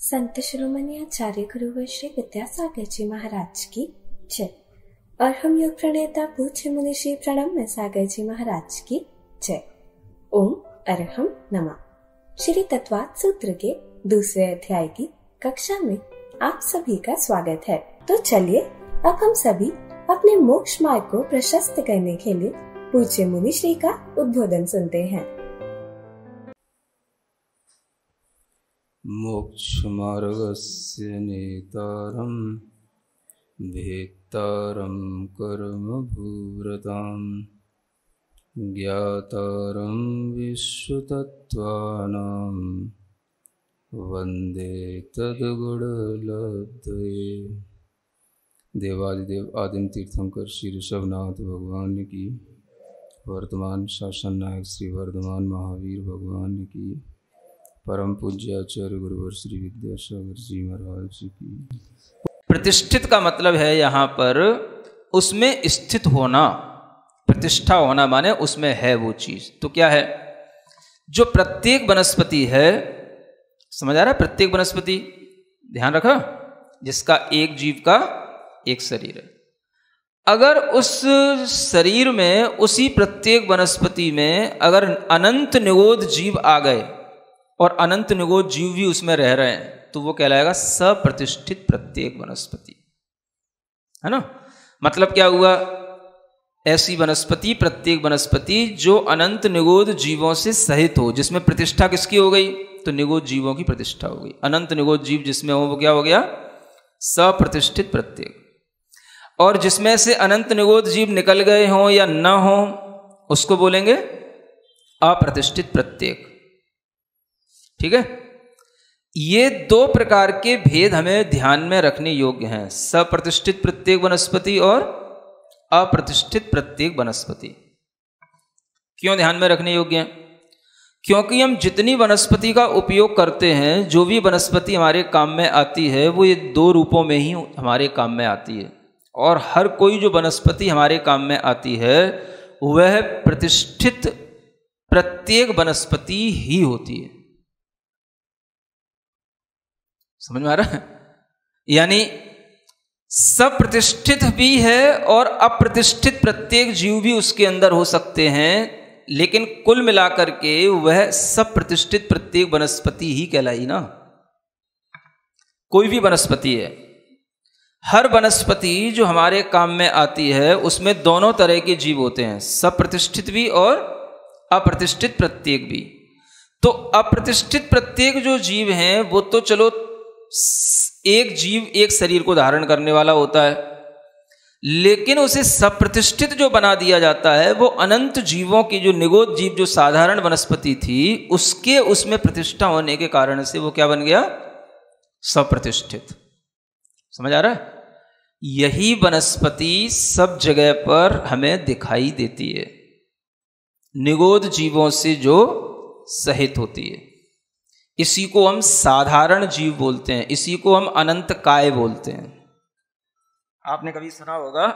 संत शिरोमणि आचार्य गुरुवर श्री विद्यासागर जी महाराज की जय। और हम योग प्रणेता पूज्य मुनि श्री प्रणम्य सागर जी महाराज की जय। ओम अरहम नमः। श्री तत्वात् सूत्र के दूसरे अध्याय की कक्षा में आप सभी का स्वागत है। तो चलिए अब हम सभी अपने मोक्ष मार्ग को प्रशस्त करने के लिए पूज्य मुनि श्री का उद्बोधन सुनते हैं। मोक्षमार्गस्य नेतारं भेत्तारं कर्मभूरतां ज्ञातारं विश्वतत्त्वानां वन्दे तद्गुणलब्धये। देवादिदेव आदिम तीर्थंकर श्री ऋषभनाथ भगवान की, वर्तमान शासन नायक श्री वर्धमान महावीर भगवान की, परम पूज्य आचार्य गुरुवर श्री विद्यासागर जी महाराज की। प्रतिष्ठित का मतलब है यहाँ पर उसमें स्थित होना, प्रतिष्ठा होना माने उसमें है वो चीज। तो क्या है? जो प्रत्येक वनस्पति है, समझ आ रहा है? प्रत्येक वनस्पति, ध्यान रखा, जिसका एक जीव का एक शरीर है। अगर उस शरीर में, उसी प्रत्येक वनस्पति में अगर अनंत निगोद जीव आ गए और अनंत निगोद जीव भी उसमें रह रहे हैं, तो वो कहलाएगा सप्रतिष्ठित प्रत्येक वनस्पति, है ना? मतलब क्या हुआ? ऐसी वनस्पति, प्रत्येक वनस्पति जो अनंत निगोद जीवों से सहित हो, जिसमें प्रतिष्ठा किसकी हो गई? तो निगोद जीवों की प्रतिष्ठा हो गई। अनंत निगोद जीव जिसमें हो वो क्या हो गया? सप्रतिष्ठित प्रत्येक। और जिसमें से अनंत निगोद जीव निकल गए हों या न हो, उसको बोलेंगे अप्रतिष्ठित प्रत्येक। ठीक है? ये दो प्रकार के भेद हमें ध्यान में रखने योग्य हैं, सप्रतिष्ठित प्रत्येक वनस्पति और अप्रतिष्ठित प्रत्येक वनस्पति। क्यों ध्यान में रखने योग्य हैं? क्योंकि हम जितनी वनस्पति का उपयोग करते हैं, जो भी वनस्पति हमारे काम में आती है, वो ये दो रूपों में ही हमारे काम में आती है। और हर कोई जो वनस्पति हमारे काम में आती है वह प्रतिष्ठित प्रत्येक वनस्पति ही होती है। समझ में आ रहा है? यानी सब प्रतिष्ठित भी है और अप्रतिष्ठित प्रत्येक जीव भी उसके अंदर हो सकते हैं, लेकिन कुल मिलाकर के वह सब प्रतिष्ठित प्रत्येक वनस्पति ही कहलाई ना। कोई भी वनस्पति है, हर वनस्पति जो हमारे काम में आती है उसमें दोनों तरह के जीव होते हैं, सब प्रतिष्ठित भी और अप्रतिष्ठित प्रत्येक भी। तो अप्रतिष्ठित प्रत्येक जो जीव हैं वो तो चलो एक जीव एक शरीर को धारण करने वाला होता है, लेकिन उसे सप्रतिष्ठित जो बना दिया जाता है वो अनंत जीवों की, जो निगोद जीव, जो साधारण वनस्पति थी, उसके उसमें प्रतिष्ठा होने के कारण से वो क्या बन गया? सप्रतिष्ठित। समझ आ रहा है? यही वनस्पति सब जगह पर हमें दिखाई देती है, निगोद जीवों से जो सहित होती है। इसी को हम साधारण जीव बोलते हैं, इसी को हम अनंत काय बोलते हैं। आपने कभी सुना होगा,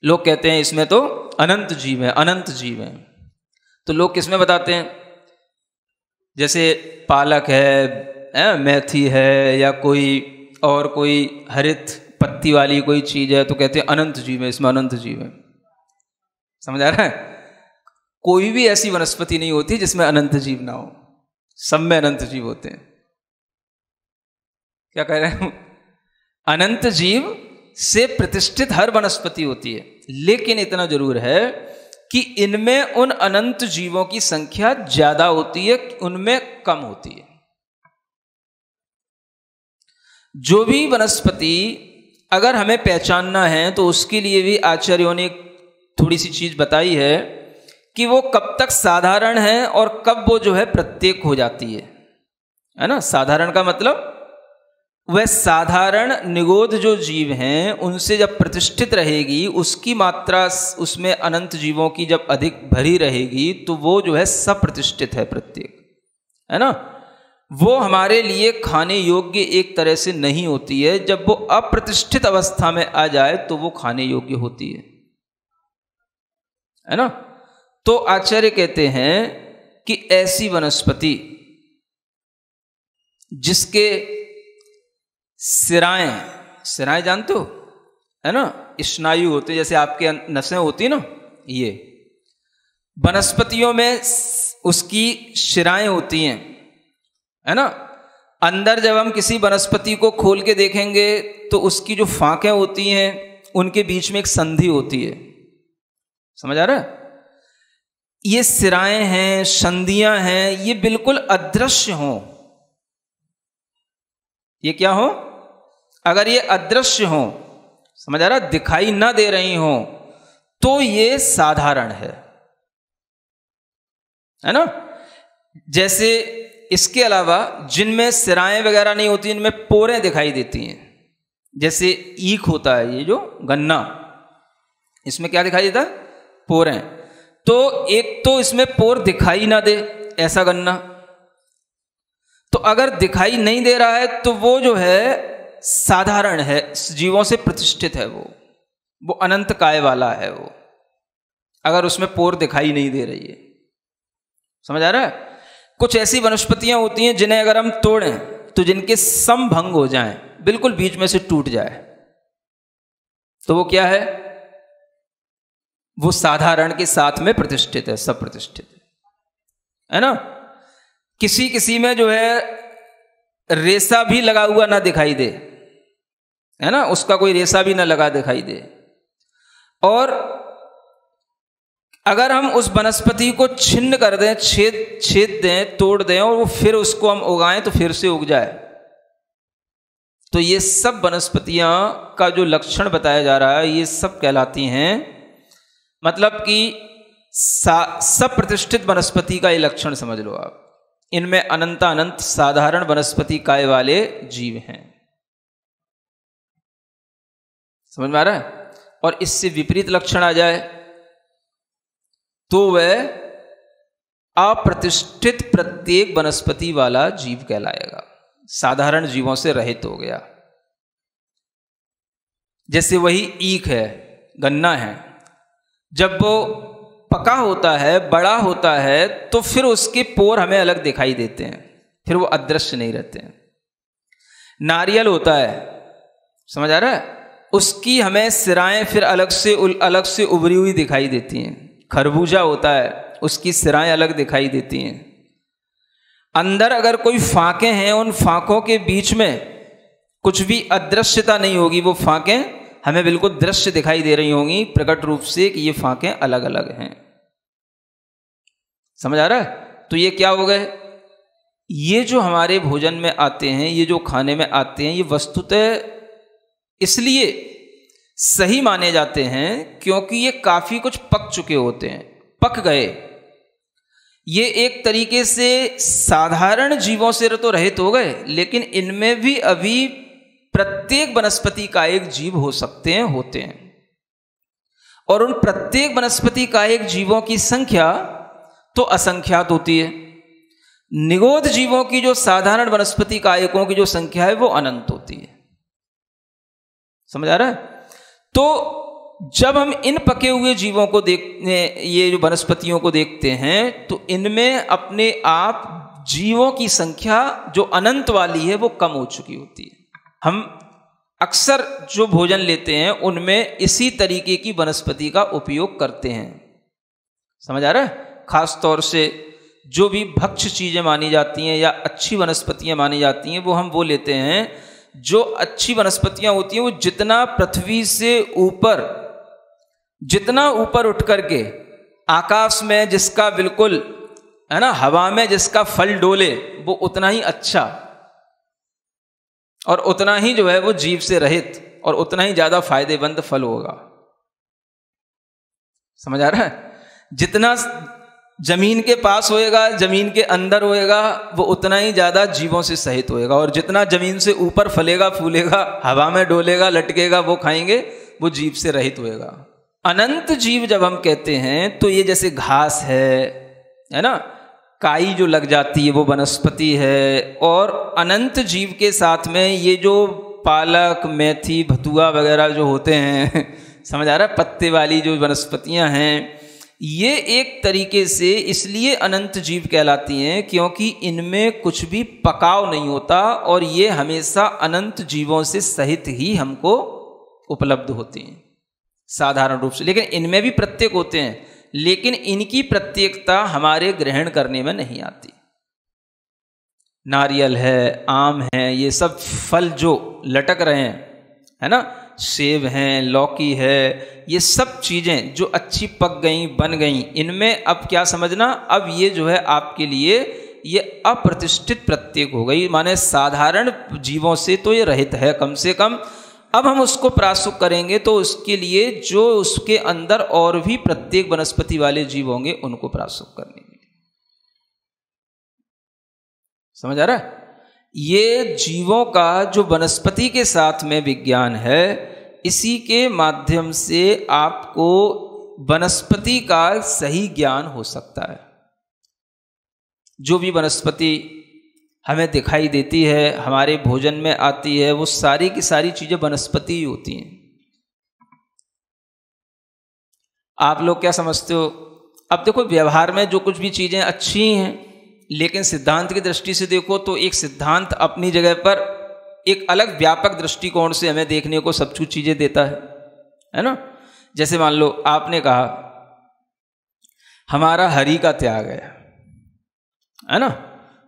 लोग कहते हैं इसमें तो अनंत जीव है, अनंत जीव है। तो लोग किसमें बताते हैं? जैसे पालक है, मेथी है, या कोई और कोई हरित पत्ती वाली कोई चीज है, तो कहते हैं अनंत जीव है, इसमें अनंत जीव है। समझ आ रहा है? कोई भी ऐसी वनस्पति नहीं होती जिसमें अनंत जीव ना हो, सब में अनंत जीव होते हैं। क्या कह रहे हैं? अनंत जीव से प्रतिष्ठित हर वनस्पति होती है, लेकिन इतना जरूर है कि इनमें उन अनंत जीवों की संख्या ज्यादा होती है, उनमें कम होती है। जो भी वनस्पति अगर हमें पहचानना है तो उसके लिए भी आचार्यों ने थोड़ी सी चीज बताई है कि वो कब तक साधारण है और कब वो जो है प्रत्येक हो जाती है ना? साधारण का मतलब वह साधारण निगोद जो जीव हैं उनसे जब प्रतिष्ठित रहेगी, उसकी मात्रा उसमें अनंत जीवों की जब अधिक भरी रहेगी, तो वो जो है सप्रतिष्ठित है प्रत्येक, है ना? वो हमारे लिए खाने योग्य एक तरह से नहीं होती है। जब वो अप्रतिष्ठित अवस्था में आ जाए तो वो खाने योग्य होती है ना? तो आचार्य कहते हैं कि ऐसी वनस्पति जिसके सिराएं, सिराएं जानते हो, है ना, स्नायु होते हैं, जैसे आपके नसें होती है ना, ये वनस्पतियों में उसकी शिराएं होती हैं, है ना। अंदर जब हम किसी वनस्पति को खोल के देखेंगे तो उसकी जो फांकें होती हैं उनके बीच में एक संधि होती है, समझ आ रहा है। ये सिराएं हैं, संधियां हैं, ये बिल्कुल अदृश्य हों, ये क्या हो, अगर ये अदृश्य हों, समझ आ रहा, दिखाई ना दे रही हों, तो ये साधारण है ना। जैसे इसके अलावा जिनमें सिराएं वगैरह नहीं होती, इनमें पोरें दिखाई देती हैं। जैसे ईख होता है, ये जो गन्ना, इसमें क्या दिखाई देता है, पोरें। तो एक तो इसमें पोर दिखाई ना दे, ऐसा गन्ना, तो अगर दिखाई नहीं दे रहा है तो वो जो है साधारण है, जीवों से प्रतिष्ठित है, वो अनंत काय वाला है वो, अगर उसमें पोर दिखाई नहीं दे रही है, समझ आ रहा है। कुछ ऐसी वनस्पतियां होती हैं जिन्हें अगर हम तोड़ें तो जिनके समभंग हो जाएं, बिल्कुल बीच में से टूट जाए, तो वो क्या है, वो साधारण के साथ में प्रतिष्ठित है, सब प्रतिष्ठित है ना। किसी किसी में जो है रेशा भी लगा हुआ ना दिखाई दे, है ना, उसका कोई रेशा भी ना लगा दिखाई दे। और अगर हम उस वनस्पति को छिन्न कर दें, छेद दें, तोड़ दें, और वो फिर उसको हम उगाएं तो फिर से उग जाए, तो ये सब वनस्पतियां का जो लक्षण बताया जा रहा है, ये सब कहलाती हैं, मतलब कि सब प्रतिष्ठित वनस्पति का ये लक्षण समझ लो आप। इनमें अनंत साधारण वनस्पति काय वाले जीव हैं, समझ में आ रहा है। और इससे विपरीत लक्षण आ जाए तो वह अप्रतिष्ठित प्रत्येक वनस्पति वाला जीव कहलाएगा, साधारण जीवों से रहित हो गया। जैसे वही ईख है, गन्ना है, जब वो पका होता है, बड़ा होता है, तो फिर उसके पोर हमें अलग दिखाई देते हैं, फिर वो अदृश्य नहीं रहते हैं। नारियल होता है, समझ आ रहा है, उसकी हमें सिराएं फिर अलग से उभरी हुई दिखाई देती हैं। खरबूजा होता है, उसकी सिराएं अलग दिखाई देती हैं। अंदर अगर कोई फांके हैं, उन फांकों के बीच में कुछ भी अदृश्यता नहीं होगी, वो फांकें हमें बिल्कुल दृश्य दिखाई दे रही होंगी प्रकट रूप से कि ये फांकें अलग अलग हैं, समझ आ रहा है। तो ये क्या हो गए, ये जो हमारे भोजन में आते हैं, ये जो खाने में आते हैं, ये वस्तुतः इसलिए सही माने जाते हैं क्योंकि ये काफी कुछ पक चुके होते हैं, पक गए। ये एक तरीके से साधारण जीवों से तो रहित हो गए, लेकिन इनमें भी अभी प्रत्येक वनस्पति का एक जीव हो सकते हैं, होते हैं। और उन प्रत्येक वनस्पति का एक जीवों की संख्या तो असंख्यात होती है। निगोध जीवों की, जो साधारण वनस्पति कायकों की जो संख्या है, वो अनंत होती है, समझ आ रहा है। तो जब हम इन पके हुए जीवों को देखते, ये जो वनस्पतियों को देखते हैं, तो इनमें अपने आप जीवों की संख्या जो अनंत वाली है वो कम हो चुकी होती है। हम अक्सर जो भोजन लेते हैं उनमें इसी तरीके की वनस्पति का उपयोग करते हैं, समझ आ रहा है। खास तौर से जो भी भक्ष्य चीजें मानी जाती हैं या अच्छी वनस्पतियां मानी जाती हैं, वो हम वो लेते हैं जो अच्छी वनस्पतियां होती हैं, वो जितना पृथ्वी से ऊपर, जितना ऊपर उठ करके आकाश में जिसका बिल्कुल, है ना, हवा में जिसका फल डोले, वो उतना ही अच्छा और उतना ही जो है वो जीव से रहित और उतना ही ज्यादा फायदेमंद फल होगा, समझ आ रहा है। जितना जमीन के पास होएगा, जमीन के अंदर होएगा, वो उतना ही ज्यादा जीवों से सहित होएगा। और जितना जमीन से ऊपर फलेगा, फूलेगा, हवा में डोलेगा, लटकेगा, वो खाएंगे, वो जीव से रहित होएगा। अनंत जीव जब हम कहते हैं तो ये जैसे घास है ना, काई जो लग जाती है वो वनस्पति है। और अनंत जीव के साथ में ये जो पालक, मेथी, भतुआ वगैरह जो होते हैं, समझ आ रहा है, पत्ते वाली जो वनस्पतियां हैं, ये एक तरीके से इसलिए अनंत जीव कहलाती हैं क्योंकि इनमें कुछ भी पकाव नहीं होता और ये हमेशा अनंत जीवों से सहित ही हमको उपलब्ध होती हैं साधारण रूप से। लेकिन इनमें भी प्रत्येक होते हैं, लेकिन इनकी प्रत्येकता हमारे ग्रहण करने में नहीं आती। नारियल है, आम है, ये सब फल जो लटक रहे हैं, है ना, सेब हैं, लौकी है, ये सब चीज़ें जो अच्छी पक गई, बन गई, इनमें अब क्या समझना, अब ये जो है आपके लिए ये अप्रतिष्ठित प्रत्येक हो गई, माने साधारण जीवों से तो ये रहित है कम से कम। अब हम उसको प्रासुक करेंगे तो उसके लिए जो उसके अंदर और भी प्रत्येक वनस्पति वाले जीव होंगे उनको प्रासुक करने के लिए। समझ आ रहा है? ये जीवों का जो वनस्पति के साथ में विज्ञान है, इसी के माध्यम से आपको वनस्पति का सही ज्ञान हो सकता है। जो भी वनस्पति हमें दिखाई देती है, हमारे भोजन में आती है, वो सारी की सारी चीजें वनस्पति ही होती हैं। आप लोग क्या समझते हो? अब देखो, व्यवहार में जो कुछ भी चीजें अच्छी हैं, लेकिन सिद्धांत की दृष्टि से देखो तो एक सिद्धांत अपनी जगह पर एक अलग व्यापक दृष्टिकोण से हमें देखने को सब कुछ चीजें देता है ना। जैसे मान लो आपने कहा हमारा हरि का त्याग है ना,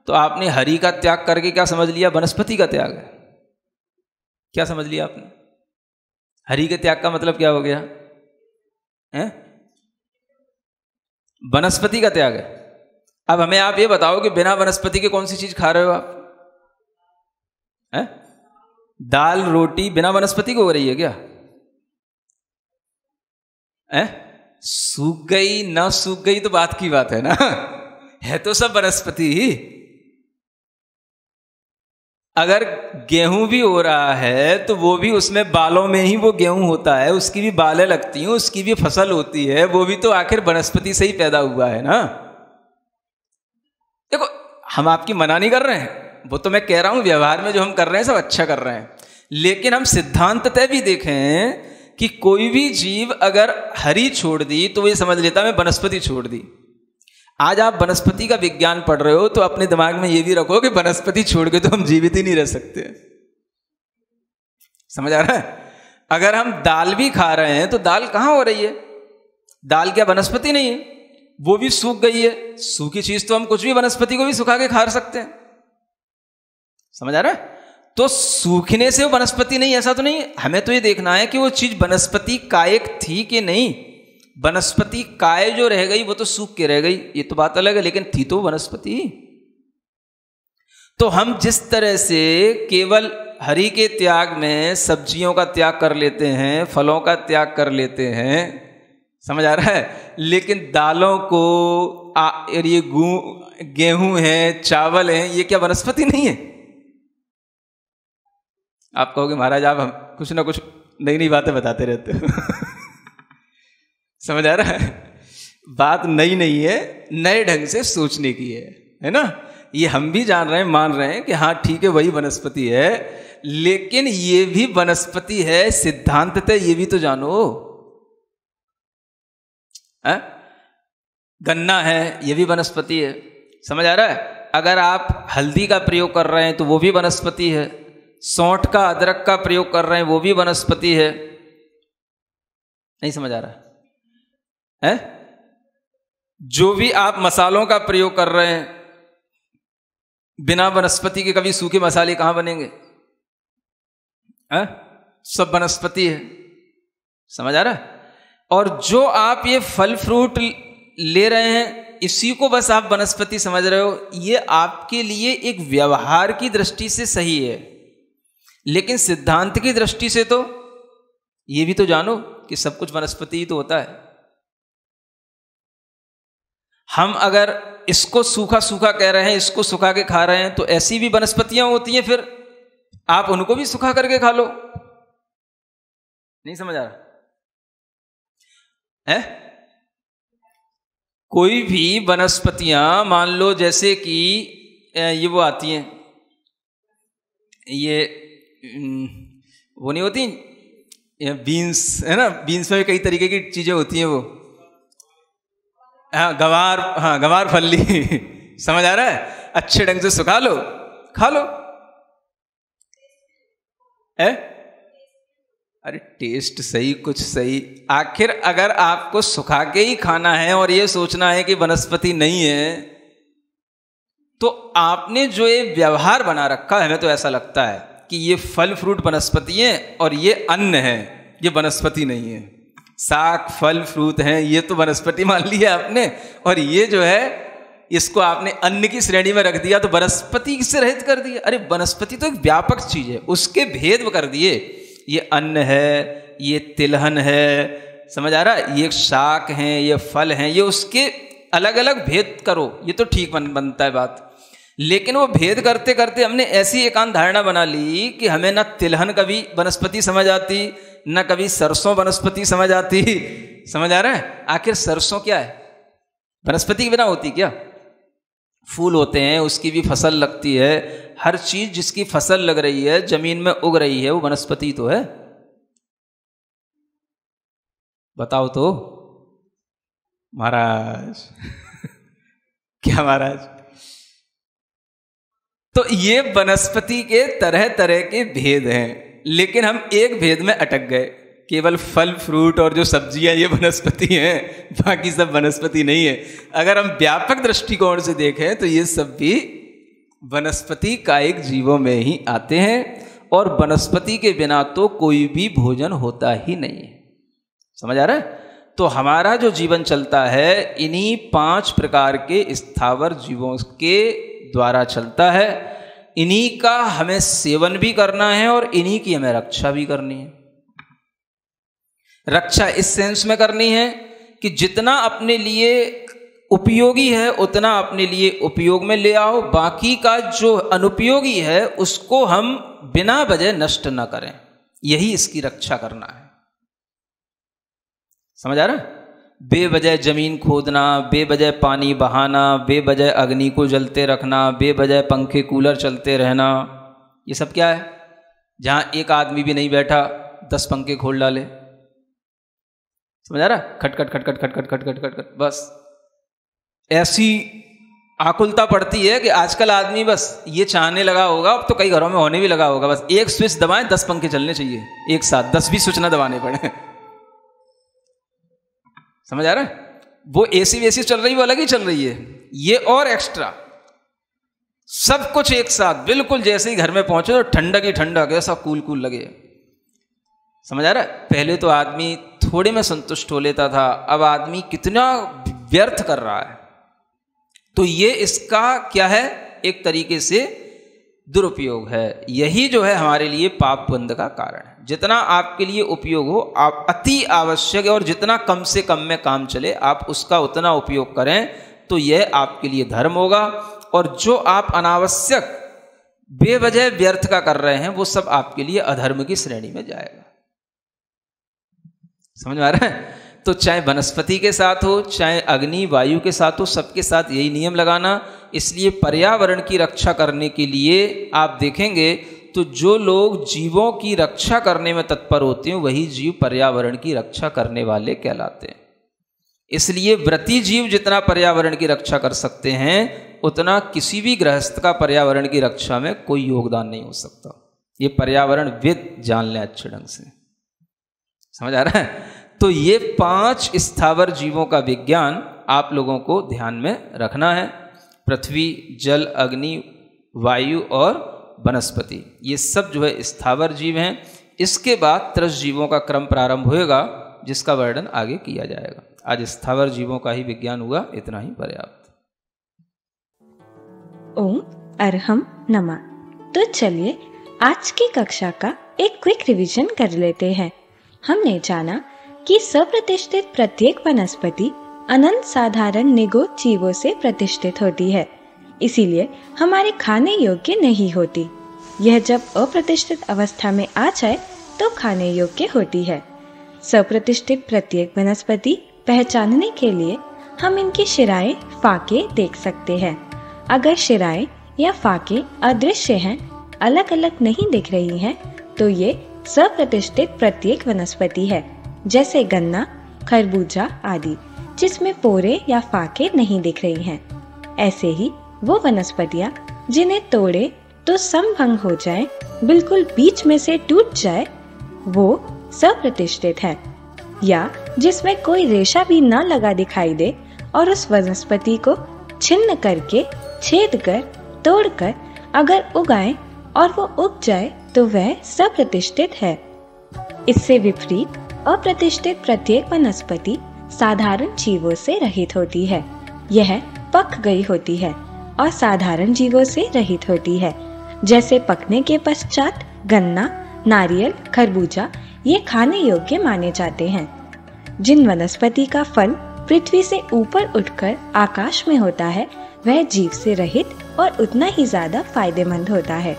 तो आपने हरि का त्याग करके क्या समझ लिया? वनस्पति का त्याग है। क्या समझ लिया आपने? हरि के त्याग का मतलब क्या हो गया? वनस्पति का त्याग है। अब हमें आप ये बताओ कि बिना वनस्पति के कौन सी चीज खा रहे हो आप? दाल रोटी बिना वनस्पति को हो रही है क्या? सूख गई ना सूख गई तो बात की बात है ना, है तो सब वनस्पति ही। अगर गेहूं भी हो रहा है तो वो भी उसमें बालों में ही वो गेहूं होता है, उसकी भी बालें लगती हैं, उसकी भी फसल होती है, वो भी तो आखिर वनस्पति से ही पैदा हुआ है ना। देखो, हम आपकी मना नहीं कर रहे हैं, वो तो मैं कह रहा हूं व्यवहार में जो हम कर रहे हैं सब अच्छा कर रहे हैं, लेकिन हम सिद्धांततः भी देखें कि कोई भी जीव अगर हरि छोड़ दी तो ये समझ लेता मैं वनस्पति छोड़ दी। आज आप वनस्पति का विज्ञान पढ़ रहे हो तो अपने दिमाग में ये भी रखो कि वनस्पति छोड़ के तो हम जीवित ही नहीं रह सकते। समझ आ रहा है? अगर हम दाल भी खा रहे हैं तो दाल कहां हो रही है? दाल क्या वनस्पति नहीं है? वो भी सूख गई है। सूखी चीज तो हम कुछ भी वनस्पति को भी सुखा के खा सकते हैं। समझ आ रहा है? तो सूखने से वो वनस्पति नहीं, ऐसा तो नहीं। हमें तो ये देखना है कि वो चीज वनस्पति कायक थी कि नहीं। वनस्पति काय जो रह गई वो तो सूख के रह गई, ये तो बात अलग है, लेकिन थी तो वनस्पति। तो हम जिस तरह से केवल हरि के त्याग में सब्जियों का त्याग कर लेते हैं, फलों का त्याग कर लेते हैं, समझ आ रहा है, लेकिन दालों को ये गेहूं है, चावल है, ये क्या वनस्पति नहीं है? आप कहोगे महाराज आप हम कुछ ना कुछ नई नई बातें बताते रहते हो। समझ आ रहा है? बात नई नहीं है, नए ढंग से सोचने की है ना। ये हम भी जान रहे हैं, मान रहे हैं कि हाँ ठीक है वही वनस्पति है, लेकिन ये भी वनस्पति है सिद्धांततः, ये भी तो जानो। गन्ना है, ये भी वनस्पति है। समझ आ रहा है? अगर आप हल्दी का प्रयोग कर रहे हैं तो वो भी वनस्पति है। सौंठ का, अदरक का प्रयोग कर रहे हैं वो भी वनस्पति है। नहीं समझ आ रहा है? जो भी आप मसालों का प्रयोग कर रहे हैं, बिना वनस्पति के कभी सूखे मसाले कहां बनेंगे? सब वनस्पति है। समझ आ रहा है? और जो आप ये फल फ्रूट ले रहे हैं, इसी को बस आप वनस्पति समझ रहे हो। ये आपके लिए एक व्यवहार की दृष्टि से सही है, लेकिन सिद्धांत की दृष्टि से तो ये भी तो जानो कि सब कुछ वनस्पति ही तो होता है। हम अगर इसको सूखा सूखा कह रहे हैं, इसको सुखा के खा रहे हैं, तो ऐसी भी वनस्पतियां होती हैं, फिर आप उनको भी सुखा करके खा लो। नहीं समझ आ रहा है? कोई भी वनस्पतियां मान लो जैसे कि ये वो आती हैं, ये वो नहीं होती बीन्स, है ना, बीन्स में भी कई तरीके की चीजें होती हैं। वो गवार फल्ली समझ आ रहा है, अच्छे ढंग से सुखा लो, खा लो। अरे टेस्ट सही, कुछ सही, आखिर अगर आपको सुखा के ही खाना है और ये सोचना है कि वनस्पति नहीं है, तो आपने जो ये व्यवहार बना रखा है, हमें तो ऐसा लगता है कि ये फल फ्रूट वनस्पति है और ये अन्न है, ये वनस्पति नहीं है। साग फल फ्रूट हैं, ये तो वनस्पति मान लिया आपने, और ये जो है इसको आपने अन्न की श्रेणी में रख दिया, तो वनस्पति से रहित कर दिया। अरे वनस्पति तो एक व्यापक चीज है, उसके भेद कर दिए, ये अन्न है, ये तिलहन है, समझ आ रहा है, ये शाक हैं, ये फल हैं, ये उसके अलग अलग भेद करो, ये तो ठीक बनता है बात। लेकिन वो भेद करते करते हमने ऐसी एकांत धारणा बना ली कि हमें ना तिलहन कभी वनस्पति समझ आती, ना कभी सरसों वनस्पति समझ आती। समझ आ रहा है? आखिर सरसों क्या है? वनस्पति के बिना होती क्या? फूल होते हैं, उसकी भी फसल लगती है, हर चीज जिसकी फसल लग रही है, जमीन में उग रही है, वो वनस्पति तो है। बताओ तो महाराज क्या महाराज? तो ये वनस्पति के तरह तरह के भेद हैं, लेकिन हम एक भेद में अटक गए, केवल फल फ्रूट और जो सब्जियां ये वनस्पति हैं, बाकी सब वनस्पति नहीं है। अगर हम व्यापक दृष्टिकोण से देखें तो ये सब भी वनस्पति कायिक जीवों में ही आते हैं, और वनस्पति के बिना तो कोई भी भोजन होता ही नहीं है। समझ आ रहा है? तो हमारा जो जीवन चलता है इन्हीं 5 प्रकार के स्थावर जीवों के द्वारा चलता है। इन्हीं का हमें सेवन भी करना है और इन्हीं की हमें रक्षा भी करनी है। रक्षा इस सेंस में करनी है कि जितना अपने लिए उपयोगी है उतना अपने लिए उपयोग में ले आओ, बाकी का जो अनुपयोगी है उसको हम बिना वजह नष्ट ना करें, यही इसकी रक्षा करना है। समझ आ रहा है? बेवजह जमीन खोदना, बेवजह पानी बहाना, बेवजह अग्नि को जलते रखना, बेवजह पंखे कूलर चलते रहना, ये सब क्या है? जहां एक आदमी भी नहीं बैठा 10 पंखे खोल डाले। समझ आ रहा? खट खट खट खट खट खट खट खट खट खट, बस ऐसी आकुलता पड़ती है कि आजकल आदमी बस ये चाहने लगा होगा, अब तो कई घरों में होने भी लगा होगा, बस एक स्विच दबाएं 10 पंखे चलने चाहिए एक साथ, 10 भी स्विच ना दबाने पड़े। समझ आ रहा है? वो एसी वेसी चल रही, वो अलग ही चल रही है, ये और एक्स्ट्रा सब कुछ एक साथ, बिल्कुल जैसे ही घर में पहुंचे तो ठंडक ही ठंडक, ऐसा कूल कूल लगे। समझ आ रहा है? पहले तो आदमी थोड़े में संतुष्ट हो लेता था, अब आदमी कितना व्यर्थ कर रहा है। तो ये इसका क्या है? एक तरीके से दुरुपयोग है। यही जो है हमारे लिए पाप बंध का कारण है। जितना आपके लिए उपयोग हो, आप अति आवश्यक है, और जितना कम से कम में काम चले आप उसका उतना उपयोग करें, तो यह आपके लिए धर्म होगा। और जो आप अनावश्यक बेवजह व्यर्थ का कर रहे हैं वो सब आपके लिए अधर्म की श्रेणी में जाएगा। समझ में आ रहा है? तो चाहे वनस्पति के साथ हो, चाहे अग्नि वायु के साथ हो, सबके साथ यही नियम लगाना। इसलिए पर्यावरण की रक्षा करने के लिए आप देखेंगे तो जो लोग जीवों की रक्षा करने में तत्पर होते हैं वही जीव पर्यावरण की रक्षा करने वाले कहलाते हैं। इसलिए व्रती जीव जितना पर्यावरण की रक्षा कर सकते हैं उतना किसी भी गृहस्थ का पर्यावरण की रक्षा में कोई योगदान नहीं हो सकता। ये पर्यावरण विद जान लें अच्छे ढंग से। समझ आ रहा है? तो ये 5 स्थावर जीवों का विज्ञान आप लोगों को ध्यान में रखना है। पृथ्वी, जल, अग्नि, वायु और वनस्पति, ये सब जो है स्थावर जीव हैं। इसके बाद त्रस जीवों का क्रम प्रारंभ होएगा जिसका वर्णन आगे किया जाएगा। आज स्थावर जीवों का ही विज्ञान हुआ, इतना ही पर्याप्त। ओम अरहम नमः। तो चलिए आज की कक्षा का एक क्विक रिवीजन कर लेते हैं। हमने जाना कि सप्रतिष्ठित प्रत्येक वनस्पति अनंत साधारण निगोद जीवों से प्रतिष्ठित होती है, इसीलिए हमारे खाने योग्य नहीं होती। यह जब अप्रतिष्ठित अवस्था में आ जाए तो खाने योग्य होती है। सप्रतिष्ठित प्रत्येक वनस्पति पहचानने के लिए हम इनकी शिराएं, फाके देख सकते हैं। अगर शिराएं या फाके अदृश्य हैं, अलग अलग नहीं दिख रही हैं, तो ये सप्रतिष्ठित प्रत्येक वनस्पति है, जैसे गन्ना, खरबूजा आदि। जिसमें पोरे या फाके नहीं दिख रही हैं। ऐसे ही वो वनस्पतियां जिन्हें तोड़े तो समभंग हो जाए, बिल्कुल बीच में से टूट जाए, वो सप्रतिष्ठित है। या जिसमें कोई रेशा भी न लगा दिखाई दे और उस वनस्पति को छिन्न करके, छेद कर, तोड़कर अगर उगाए और वो उग जाए तो वह सप्रतिष्ठित है। इससे विपरीत अप्रतिष्ठित प्रत्येक वनस्पति साधारण जीवों से रहित होती है। यह पक गई होती है और साधारण जीवों से रहित होती है। जैसे पकने के पश्चात गन्ना, नारियल, खरबूजा ये खाने योग्य माने जाते हैं। जिन वनस्पति का फल पृथ्वी से ऊपर उठकर आकाश में होता है वह जीव से रहित और उतना ही ज्यादा फायदेमंद होता है,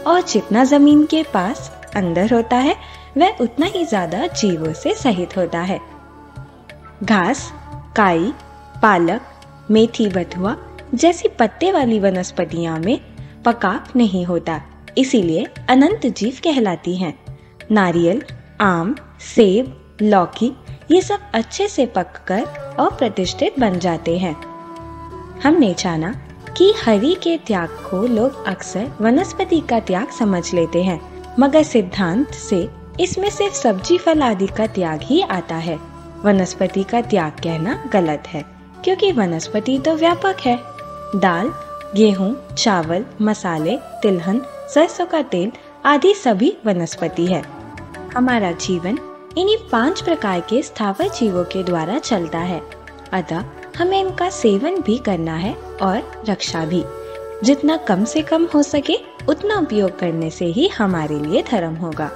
और जितना जमीन के पास अंदर होता है वह उतना ही ज्यादा जीवों से सहित होता है। घास, काई, पालक, मेथी, बथुआ जैसी पत्ते वाली वनस्पतियों में पकाव नहीं होता, इसीलिए अनंत जीव कहलाती हैं। नारियल, आम, सेब, लौकी ये सब अच्छे से पककर अप्रतिष्ठित बन जाते हैं। हमने जाना कि हरि के त्याग को लोग अक्सर वनस्पति का त्याग समझ लेते हैं, मगर सिद्धांत से इसमें सिर्फ सब्जी फल आदि का त्याग ही आता है। वनस्पति का त्याग कहना गलत है, क्योंकि वनस्पति तो व्यापक है। दाल, गेहूं, चावल, मसाले, तिलहन, सरसों का तेल आदि सभी वनस्पति है। हमारा जीवन इन्हीं 5 प्रकार के स्थावर जीवों के द्वारा चलता है, अतः हमें इनका सेवन भी करना है और रक्षा भी। जितना कम से कम हो सके उतना उपयोग करने से ही हमारे लिए धर्म होगा,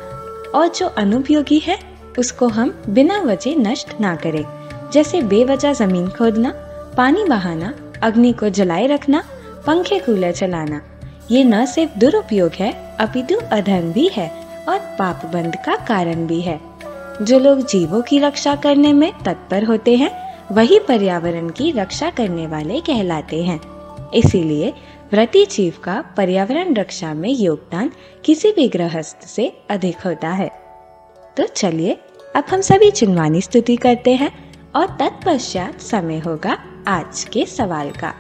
और जो अनुपयोगी है उसको हम बिना वजह नष्ट ना करें। जैसे बेवजह जमीन खोदना, पानी बहाना, अग्नि को जलाए रखना, पंखे कूलर चलाना, ये न सिर्फ दुरुपयोग है अपितु अधर्म भी है और पाप बंध का कारण भी है। जो लोग जीवों की रक्षा करने में तत्पर होते हैं वही पर्यावरण की रक्षा करने वाले कहलाते हैं। इसीलिए व्रती जीव का पर्यावरण रक्षा में योगदान किसी भी गृहस्थ से अधिक होता है। तो चलिए अब हम सभी चिन्वानी स्तुति करते हैं और तत्पश्चात समय होगा आज के सवाल का।